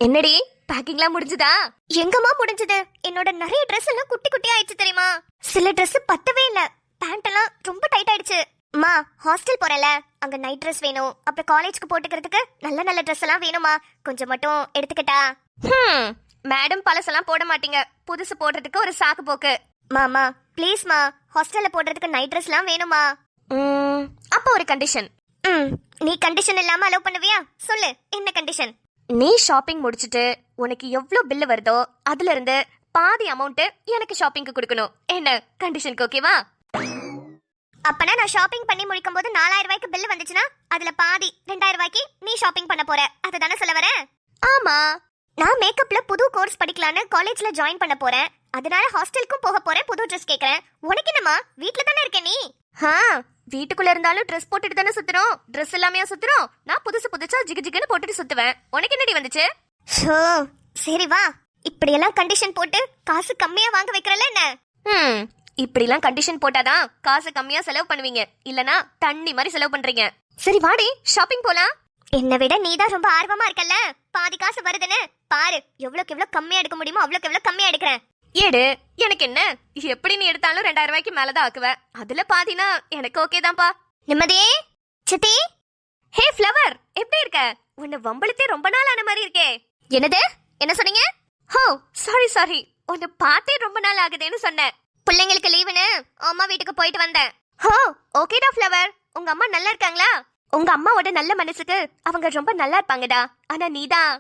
என்னடி பேக்கிங்லாம் முடிஞ்சதா? எங்கம்மா முடிஞ்சது? என்னோட நிறைய Dress எல்லாம் குட்டி குட்டி ஆயிடுச்சு தெரியுமா? சில Dress பத்தவே இல்ல. பேண்ட் எல்லாம் ரொம்ப டைட் ஆயிடுச்சு. அம்மா, ஹாஸ்டல் போறல, அங்க நைட் Dress வேணும். அப்புறம் காலேஜ்க்கு போட்டுக்கிறதுக்கு நல்ல நல்ல Dress எல்லாம் வேணுமா? கொஞ்சம் மட்டும் எடுத்துக்கிட்டா? மேடம் பழசெல்லாம் போட மாட்டீங்க, புதுசு போடுறதுக்கு ஒரு சாக்கு போக்கு. மாமா ப்ளீஸ்மா, ஹாஸ்டல்ல போடுறதுக்கு நைட் Dressலாம் வேணுமா? அப்போ ஒரு கண்டிஷன். நீ கண்டிஷன் இல்லாம அலோவ் பண்ணுவியா? சொல்லு, என்ன கண்டிஷன்? நீ ஷாப்பிங் முடிச்சிட்டு உனக்கு எவ்வளவு பில் வருதோ அதுல இருந்து பாதி அமௌண்ட் எனக்கு ஷாப்பிங்க்கு கொடுக்கணும். என்ன கண்டிஷனுக்கு ஓகேவா? அப்பனா நான் ஷாப்பிங் பண்ணி முடிக்கும் போது 4000 ரூபாய்க்கு பில் வந்துச்சுன்னா அதுல பாதி 2000 ரூபாய்க்கு நீ ஷாப்பிங் பண்ண போற, அதுதானே சொல்ல வர? ஆமா, நான் மேக்கப்ல புது கோர்ஸ் படிக்கலான்னு காலேஜ்ல ஜாயின் பண்ண போறேன். அதனால ஹாஸ்டலுக்கும் போக போறேன். புது Dress கேக்குறேன். உனக்கு என்னமா, வீட்ல தானே இருக்க நீ? வீட்டுக்குள்ள இருந்தாலும் ட்ரெஸ் போட்டுட்டு தானே சுத்துறோம். ட்ரெஸ் இல்லாமையா சுத்துறோம்? நான் புதுசு புதுசா ஜிகு ஜிகுன்னு போட்டுட்டு சுத்துவேன். உனக்கு என்னடி வந்துச்சு? சரி வா, இப்படி எல்லாம் கண்டிஷன் போட்டு காசு கம்மியா வாங்க வைக்கிறல என்ன? இப்படி எல்லாம் கண்டிஷன் போட்டாதான் காசு கம்மியா செலவு பண்ணுவீங்க, இல்லனா தண்ணி மாதிரி செலவு பண்றீங்க. சரி வாடி, ஷாப்பிங் போலாம். என்னை விட நீதான் ரொம்ப ஆர்வமா இருக்கல்ல, பாதி காசு வருதுன்னு பாரு. எவ்வளவுக்கு எவ்வளவு கம்மியா எடுக்க முடியுமோ அவ்வளவுக்கு எவ்வளவு கம்மியா எடுக்கிறேன். ஏடு, எனக்கு என்ன, எப்படி நீ எடுத்தாலும் 2000 ரூபாய்க்கு மேலதான் ஆக்குவேன். அதுல பாதினா எனக்கு ஓகே தான்ப்பா. நிம்மதியே சித்தி. ஹே ஃப்ளவர், எப்படி இருக்க? உன்னை வம்பளுத்தே ரொம்ப நாள் ஆன மாதிரி இருக்கே. என்னது? என்ன சொன்னீங்க? ஹோ சாரி சாரி, உன்னை பார்த்தே ரொம்ப நாள் ஆகுதேன்னு சொன்னேன். பிள்ளைங்களுக்கு லீவுன்னு அம்மா வீட்டுக்கு போயிட்டு வந்தேன். ஹோ ஓகேடா ஃப்ளவர். உங்க அம்மா நல்லா இருக்காங்களா? உங்க அம்மாவோட நல்ல மனசுக்கு அவங்க ரொம்ப நல்லா இருப்பாங்கடா. ஆனா நீதான்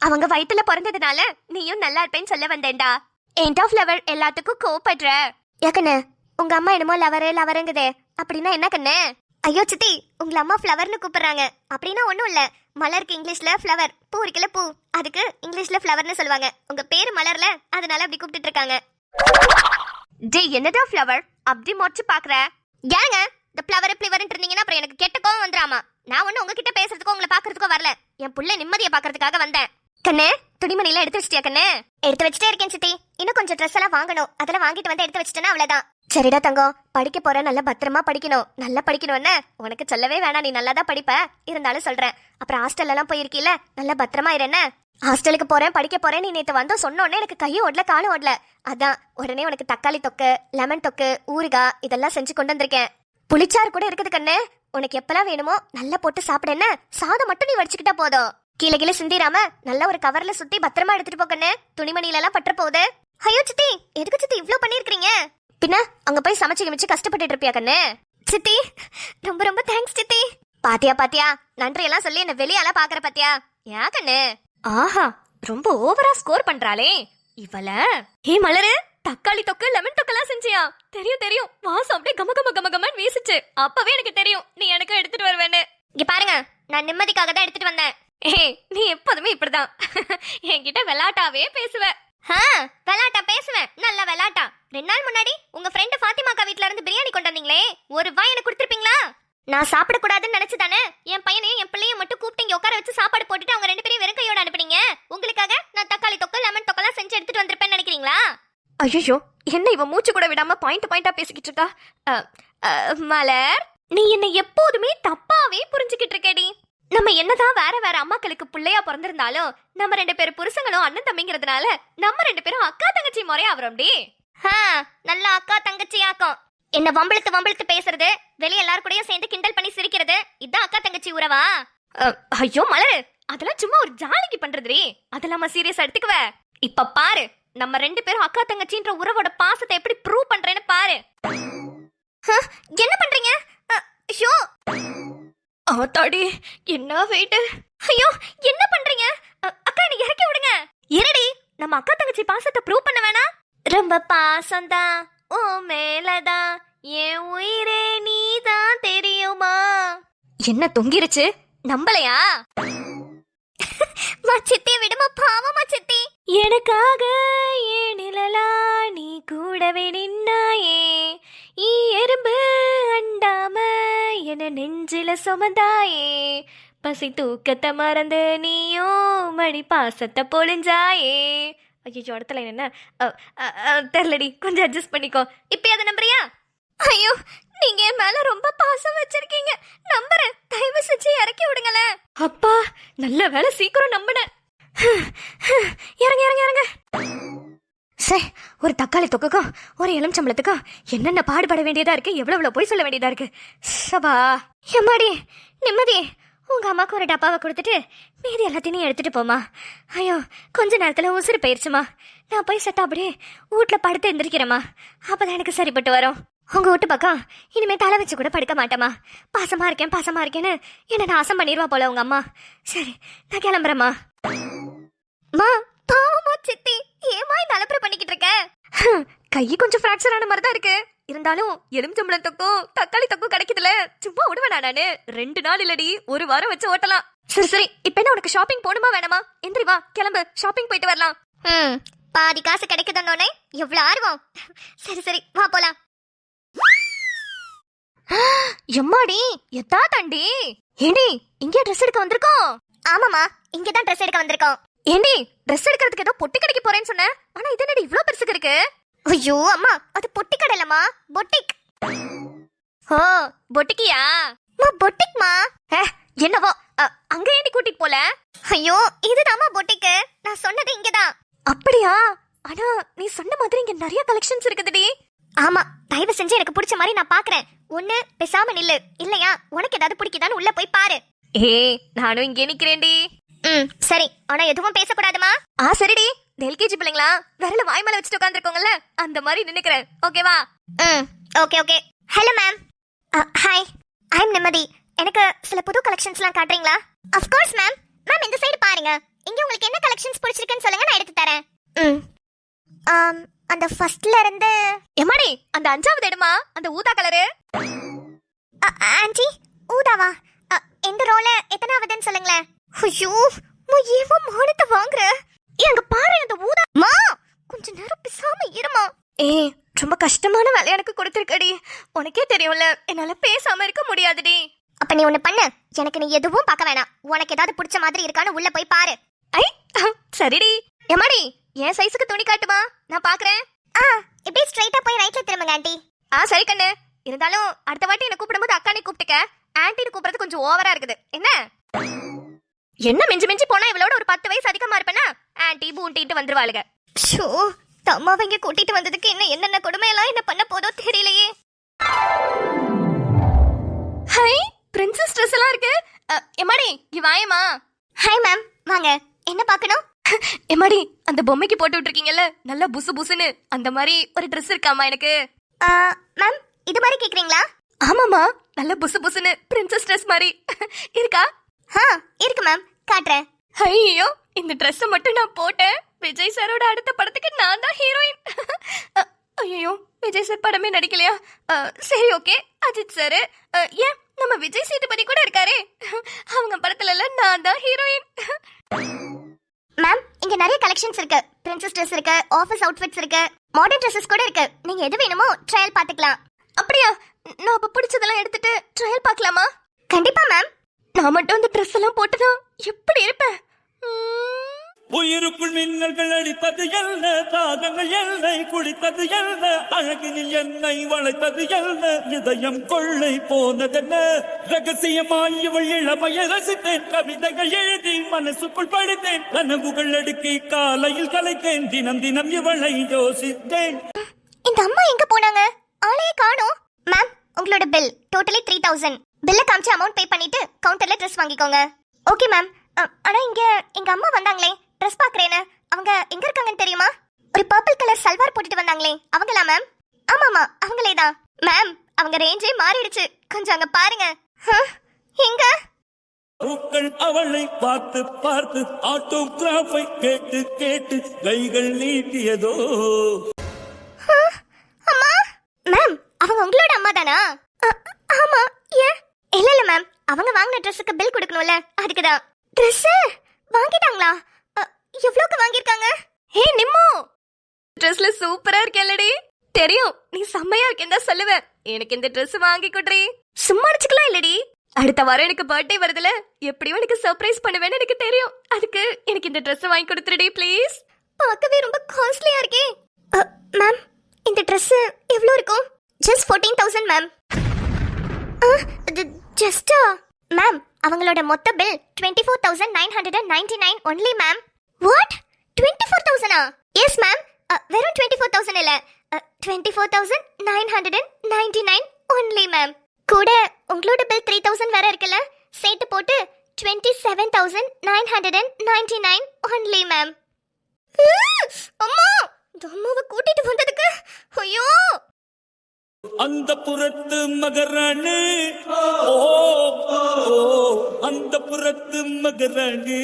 அவங்க வயித்துல பிறந்ததுனால நீயும் நல்லா இருப்பேன்னு சொல்ல வந்தேன்டா. ஏன்டா ஃப்ளவர் எல்லாத்துக்கும் கோவப்படுற? ஏக்கண்ணு, உங்க அம்மா என்னமோ லவருங்குதே, அப்படின்னா என்ன கண்ணு? ஐயோ சித்தி, உங்களை அம்மா ஃப்ளவர்னு கூப்பிடுறாங்க. அப்படின்னா ஒண்ணும் இல்ல, மலருக்கு இங்கிலீஷ்ல ஃப்ளவர், பூ இருக்குல்ல பூ, அதுக்கு இங்கிலீஷ்ல ஃப்ளவர்னு சொல்லுவாங்க. உங்க பேரு மலர்ல, அதனால அப்படி கூப்பிட்டு இருக்காங்க. டே என்னடா ஃப்ளவர் அப்படி மொச்சு பாக்குற? ஏங்க இந்த ஃப்ளவர் ஃப்ளவர்னு இருந்தீங்கன்னா அப்புறம் எனக்கு கெட்ட கோவம் வந்துராமா? நான் ஒண்ணு உங்ககிட்ட பேசுறதுக்கோ உங்களை பாக்குறதுக்கோ வரல, என் புள்ள நிம்மதியை பாக்குறதுக்காக வந்தேன். கண்ணே, துணிமணிலாம் எடுத்து வச்சிட்டியா கண்ணே? எடுத்து வச்சுட்டே இருக்கேன் சித்தி. இன்னும் கொஞ்சம் ட்ரெஸ் எல்லாம் வாங்கணும், அதெல்லாம் வாங்கிட்டு வந்து எடுத்து வச்சிட்டேன்னா அவ்வளவுதான். சரிடா தங்கம், படிக்க போற, நல்லா பத்திரமா படிக்கணும். நல்லா படிக்கணும்னு உனக்கு சொல்லவே வேணாம், நீ நல்லா தான் படிப்ப. இருந்தாலும் சொல்றேன், அப்புறம் ஹாஸ்டல்ல எல்லாம் போயிருக்கீல, நல்லா பத்திரமா இரு என்ன. ஹாஸ்டலுக்கு போறேன் படிக்க போறேன் நீ நேத்து வந்து சொன்னோன்னே எனக்கு கையும் ஓடல காலும் ஓடல. அதான் உடனே உனக்கு தக்காளி தொக்கு, லெமன் தொக்கு, ஊறுகாய் இதெல்லாம் செஞ்சு கொண்டு வந்திருக்கேன். புளிச்சாறு கூட இருக்குது கண்ணு, உனக்கு எப்பெல்லாம் வேணுமோ நல்லா போட்டு சாப்பிட என்ன. சாதம் மட்டும் நீ வடிச்சுக்கிட்டா போதும். கீழே கீழே சிந்திராம நல்லா ஒரு கவர்ல சுத்தி பத்திரமா எடுத்துட்டு போக்கண்ணு, துணிமணில எல்லாம் பற்ற போகுது. ஐயோ சித்தி, எதுக்கு சித்தி இவ்ளோ பண்ணிருக்கீங்க? பின்ன அங்க போய் சமைச்சு கிமிச்சு கஷ்டப்பட்டு இருப்பியா கண்ணு? சித்தி ரொம்ப ரொம்ப தேங்க்ஸ் சித்தி. பாத்தியா பாத்தியா, நன்றி எல்லாம் சொல்லி என்ன வெளியால பாக்குற பாத்தியா? ஏன் கண்ணு? ஆஹா, ரொம்ப ஓவரா ஸ்கோர் பண்றாளே இவள. ஹே மலரு, தக்காளி தொக்கு லெமன் தொக்கெல்லாம் செஞ்சியா? தெரியும் தெரியும், வாசம் அப்படியே கம கம கம கமன்னு வீசுச்சு. அப்பவே எனக்கு தெரியும் நீ எனக்கு எடுத்துட்டு வருவேன்னு. இங்க பாருங்க, நான் நிம்மதிக்காக தான் எடுத்துட்டு வந்தேன். நீ எப்போதுமே இப்படிதான் என்கிட்ட விளையாட்டாவே பேசுவ. விளையாட்டா பேசுவேன், நல்ல விளையாட்டா. 2 நாள் முன்னாடி உங்க ஃப்ரெண்ட் ஃபாத்திமாக்கா வீட்ல இருந்து பிரியாணி கொண்டு வந்தீங்களே, ஒரு வாய் எனக்கு கொடுத்துருப்பீங்களா? நான் சாப்பிடக்கூடாதுன்னு நினைச்சுதானே என் பையனையும் என் பிள்ளையும் மட்டும் கூப்பிட்டு இங்க உட்கார வச்சு சாப்பாடு போட்டுட்டு அவங்க 2 பேரையும் வெறும் கையோட அனுப்புனீங்க. உங்களுக்காக நான் தக்காளி தொக்கு லெமன் தொக்கெல்லாம் செஞ்சு எடுத்துட்டு வந்திருப்பேன்னு நினைக்கிறீங்களா? ஐயோ, என்ன இவ மூச்சு கூட விடாம பாயிண்டா பேசிக்கிட்டு இருக்கா? மலர், நீ என்ன எப்போதுமே தப்பாவே புரிஞ்சுக்கிட்டு இருக்கேடி. நம்ம என்னதான் வேற வேற அம்மாக்களுக்கு பிள்ளையா பிறந்திருந்தாலும் நம்ம 2 பேரும் புருஷங்களும் அண்ணன் தம்பிங்கிறதுனால நம்ம 2 பேரும் அக்கா தங்கச்சி முறையா ஆவறோம்டி. நல்ல அக்கா தங்கச்சி ஆக்கும். என்ன வம்பிழுத்து பேசுறது, வெளிய எல்லாரும் கூடயும் சேர்ந்து கிண்டல் பண்ணி சிரிக்கிறது, இதான் அக்கா தங்கச்சி உறவா? ஐயோ மலர், அதெல்லாம் சும்மா ஒரு ஜாலிக்கு பண்றதுடி, அதெல்லாம் சீரியஸா எடுத்துக்குவ. இப்ப பாரு, நம்ம 2 பேரும் அக்கா தங்கச்சின்ற உறவோட பாசத்தை எப்படி ப்ரூவ் பண்றேன்னு பாரு. என்ன பண்றீங்க? ஐயோ ஆத்தாடி, என்ன வெயிட். ஐயோ என்ன பண்றீங்க? அக்கா என்ன இறக்கி விடுங்க. இருடி, நம்ம அக்கா தங்கச்சி பாசத்தை ப்ரூவ் பண்ண வேணா? ரொம்ப பாசம்தான் ஓ மேலதான், என் உயிரே நீதான் தெரியுமா. என்ன தொங்கிருச்சு, நம்பலையா? சித்தி விடுமா, பாவமா சித்தி. எனக்காக ஏன் நிழலா நீ கூடவே நின்னாயே, ஈ எறும்பு அண்டாம என நெஞ்சில சுமந்தாயே, பசி தூக்கத்தை மறந்து நீயோ மணி பாசத்தை பொழிஞ்சாயே. ஐயோ, இடத்துல என்ன தெரியலடி, கொஞ்சம் அட்ஜஸ்ட் பண்ணிக்கோ. இப்ப அதை நம்புறியா? ஐயோ, நீங்க என் மேல ரொம்ப பாசம் வச்சிருக்கீங்க, நம்புறேன். தயவு செஞ்சு இறக்கி விடுங்களேன். அப்பா நல்ல வேலை, சீக்கிரம் நம்பினேன். இறங்க இறங்க இறங்க. சே, ஒரு தக்காளி தொக்குக்கும் ஒரு எலுமிச்சம்பழத்துக்கும் என்னென்ன பாடுபட வேண்டியதா இருக்கு, எவ்வளவு போய் சொல்ல வேண்டியதா இருக்கு. சபா எம்மாடி நிம்மதி. உங்க அம்மாக்கு ஒரு டப்பாவை கொடுத்துட்டு மீதி எல்லாத்தையும் எடுத்துட்டு போமா. ஐயோ, கொஞ்ச நேரத்துல உசுறு போயிருச்சுமா. நான் போய் செத்த அப்படியே வீட்டுல படுத்து எந்திரிக்கிறேம்மா. அப்பதான் எனக்கு சரிப்பட்டு வரும். உங்க வீட்டு பக்கம் இனிமே தலை வச்சு கூட படுக்க மாட்டேமா. பாசமா இருக்கேன்னு என்ன நாசம் பண்ணிடுவா போல உங்க அம்மா. சரி, நான் கிளம்புறேம்மா. மா, பாவமா சித்தி, ஏமா இந்த அலப்பறை பண்ணிக்கிட்டு இருக்க? கை கொஞ்சம் ஃப்ராக்சர் ஆன மாதிரி தான் இருக்கு. இருந்தாலும் எலுமிச்சம்பழம் தொக்கும் தக்காளி தொக்கும் கிடைக்குதுல, சும்மா விடுவேனா நானு? 2 நாள் இல்லடி, 1 வாரம் வச்சு ஓட்டலாம். சரி சரி, இப்ப என்ன உனக்கு ஷாப்பிங் போகணுமா வேணாமா? எந்திரி வா, கிளம்பு, ஷாப்பிங் போயிட்டு வரலாம். பாதி காசு கிடைக்குதுன்னோனே எவ்வளவு ஆர்வம். சரி சரி, வா போலாம். எம்மாடி, எத்தா தாண்டி. ஏண்டி, இங்கே ட்ரெஸ் எடுக்க வந்திருக்கோம்? ஆமாமா, இங்கதான் ட்ரெஸ் எடுக்க வந்திருக்கோம். ஏண்டி, ட்ரெஸ் எடுக்கிறதுக்கு ஏதோ பொட்டி கடைக்கு போறேன்னு சொன்ன, ஆனா இது என்னடி இவ்ளோ பெருசுக்கு இருக்கு? ஐயோ அம்மா, அது பொட்டி கடைலமா, பொட்டிக். ஓ, பொட்டிக்கியா? பொட்டிக்மா. என்னவோ, அங்க ஏண்டி கூட்டிட்டு போல? ஐயோ, இதுதாம்மா பொட்டிக்கு. நான் சொன்னது இங்கதான். அப்படியா? ஆனா நீ சொன்ன மாதிரி இங்க நிறைய கலெக்ஷன்ஸ் இருக்குதுடி. ஆமா, தயவு செஞ்சு எனக்கு பிடிச்ச மாதிரி நான் பாக்குறேன். ஒண்ணு பேசாம நில்லு, இல்லையா உனக்கு ஏதாவது பிடிக்குதான்னு உள்ள போய் பாரு. ஏய், நானும் இங்கே நிக்கிறேன்டி. சரி, ஆனா எதுவும் பேசக்கூடாதுமா. சரிடி. எல்கேஜி பிள்ளைங்களா விரல வாய் மேல வச்சுட்டு உட்காந்துருக்கோங்கல்ல, அந்த மாதிரி நின்னுக்கிறேன். ஓகேவா? Okay okay. Hello ma'am. Hi, I am Nimmathi. எனக்கு சில புது கலெக்ஷன்ஸ்லாம் காட்டுறீங்களா? Of course ma'am. மேம் இந்த சைடு பாருங்க. இங்க உங்களுக்கு என்ன கலெக்ஷன்ஸ் பிடிச்சிருக்குன்னு சொல்லுங்க, நான் எடுத்து தரேன். அந்த ஃபர்ஸ்ட்ல இருந்து. எம்மாடி, அந்த 5வது எடுமா, அந்த ஊதா கலரு. ஆன்ட்டி, ஊதாவா? எந்த ரோல எத்தனாவதுன்னு சொல்லுங்களேன். ஐயோ, ஏவோ மானத்தை வாங்குற. அங்க பாரு, அந்த ஊதா. மா, கொஞ்ச நேரம் பேசாம இருமா. ரொம்ப கஷ்டமான வேலை எனக்கு கொடுத்துருக்கடி. உனக்கே தெரியும்ல, என்னால பேசாம இருக்க முடியாதுடி. அப்ப நீ ஒண்ணு பண்ணு, எனக்கு நீ எதுவும் பார்க்க வேணாம். உனக்கு ஏதாவது பிடிச்ச மாதிரி இருக்கான்னு உள்ள போய் பாரு. சரிடி. எம்மாடி, என் சைஸுக்கு துணி காட்டுமா, நான் பாக்குறேன். இப்படி ஸ்ட்ரைட்டா போய் ரைட்ல திரும்புங்க ஆண்டி. சரி கண்ணு. இருந்தாலும் அடுத்த வாட்டி என்ன கூப்பிடும்போது அக்கானே கூப்பிட்டுக்க. ஆன்டின்னு கூப்பிடுறது கொஞ்சம் ஓவரா இருக்குது. என்ன மிஞ்சி மிஞ்சி போனா இவளோட ஒரு 10 வயசு அதிகமா இருப்பேனா? ஆன்டி பூண்டிட்டு வந்துருவாளுங்க. ஷோ, தம்மாவை இங்க கூட்டிட்டு வந்ததுக்கு இன்னும் என்னென்ன கொடுமையெல்லாம் என்ன பண்ண போதோ தெரியலையே. ஹை, பிரின்சஸ் ட்ரெஸ் எல்லாம் இருக்கு. எம்மாடி, இங்க வாயேமா. ஹாய் மேம், வாங்க. என்ன பார்க்கணும்? எம்மாடி, அந்த பொம்மைக்கு போட்டு விட்டுருக்கீங்கல்ல, நல்லா புசு புசுன்னு, அந்த மாதிரி ஒரு ட்ரெஸ் இருக்காமா எனக்கு? மேம், இது மாதிரி கேக்குறீங்களா? ஆமாமா, நல்ல புசு புசுன்னு பிரின்சஸ் ட்ரெஸ் மாதிரி இருக்கா? இருக்கு மேம், காட்டுறேன். ஐயோ, இந்த ட்ரெஸ் மட்டும் நான் போட்டேன், விஜய் சாரோட அடுத்த படத்துக்கு நான் தான் ஹீரோயின். ஐயோ, விஜய் சார் படமே நடிக்கலையா? சரி ஓகே, அஜித் சார், ஏன் நம்ம விஜய் சேதுபதி கூட இருக்காரே, அவங்க படத்துல எல்லாம் நான் தான் ஹீரோயின். மேம், இங்க நிறைய கலெக்ஷன்ஸ் இருக்கு. பிரின்சஸ் ட்ரெஸ் இருக்கு, ஆபீஸ் அவுட்ஃபிட்ஸ் இருக்கு, மாடர்ன் ட்ரெஸ்ஸஸ் கூட இருக்கு. நீங்க எது வேணுமோ ட்ரையல் பாத்துக்கலாம். அப்படியா? நான் அப்ப பிடிச்சதெல்லாம் எடுத்துட்டு ட்ரையல் பார்க்கலாமா? கண்டிப்பா மேம். நான் மட்டும் அந்த ட்ரெஸ் எல்லாம் போட்டுனா எப்படி இருப்பேன்? உயிருக்குள் மின்னல்கள் அடிப்பது என்ன, தாகங்கள் என்னை குடித்தது என்ன, அழகினில் என்னை வளைத்தது என்ன, இதயம் கொள்ளை போனதென்ன, ரகசியமாய் இவள் இளமையை ரசித்தேன், கவிதைகள் எழுதி மனசுக்குள் படித்தேன், கனவுகள் அடுக்கி காலையில் கலைத்தேன், தினம் தினம் இவளை யோசித்தேன். இந்த அம்மா எங்க போனாங்க? ஆளையே காணோம். மேம், உங்களோட பில் டோட்டலி 3000. பில்ல காமிச்சு அமௌண்ட் பே பண்ணிட்டு கவுண்டர்ல ட்ரெஸ் வாங்கிக்கோங்க. Okay ma'am. ஆனா இங்க எங்க அம்மா வந்தாங்களே ட்ரெஸ் பாக்குறேன்னு, அவங்க எங்க இருக்காங்கன்னு தெரியுமா? ஒரு பர்பிள் கலர் சல்வார் போட்டுட்டு வந்தாங்களே, அவங்களா மேம்? ஆமாமா, அவங்களே தான் மேம். அவங்க ரேஞ்சே மாறிடுச்சு, கொஞ்சம் அங்க பாருங்க. எங்க பூக்கள் அவளை பார்த்து பார்த்து ஆட்டோகிராஃபை கேட்டு கேட்டு கைகள் நீட்டியதோ. அம்மா. மேம், அவங்க உங்களோட அம்மா தானா? ஆமா. ஏன்? இல்ல மேம், அவங்க வாங்கின ட்ரெஸ்ஸுக்கு பில் கொடுக்கணும்ல, அதுக்குதான். ட்ரெஸ் வாங்கிட்டாங்களா? எவ்வளவுக்கு வாங்கிருக்காங்க? நிம்மு, ட்ரெஸ்ல சூப்பரா இருக்கேல்லடி. தெரியும், நீ செம்மையா இருக்கேன்னு தான் சொல்லுவேன். எனக்கு இந்த ட்ரெஸ் வாங்கி கொடுறீ. சும்மா அடிச்சுக்கலாம் இல்லடி. அடுத்த வாரம் எனக்கு பர்த்டே வருதுல, எப்படியும் எனக்கு சர்ப்ரைஸ் பண்ணுவேன்னு எனக்கு தெரியும். அதுக்கு எனக்கு இந்த ட்ரெஸ் வாங்கி கொடுத்துருடி ப்ளீஸ். பார்க்கவே ரொம்ப காஸ்ட்லியா இருக்கே. மேம், இந்த ட்ரெஸ் எவ்வளவு இருக்கும்? Just 14,000 ma'am. ஜஸ்டா? மேம், அவங்களோட மொத்த bill 24,999 only ma'am. What 24,000 yes ma'am வெறும் 24,000 இல்ல 24,999 ஒன்லி மேம் கூட உங்களோட பில் 3,000 வேற இருக்குல்ல சேர்த்து போட்டு 27,999 ஒன்லி மேம் அம்மா அம்மாவை கூட்டிட்டு வந்ததுக்கு ஐயோ அந்த புறத்து மகராணி ஓ அந்த புறத்து மகராணி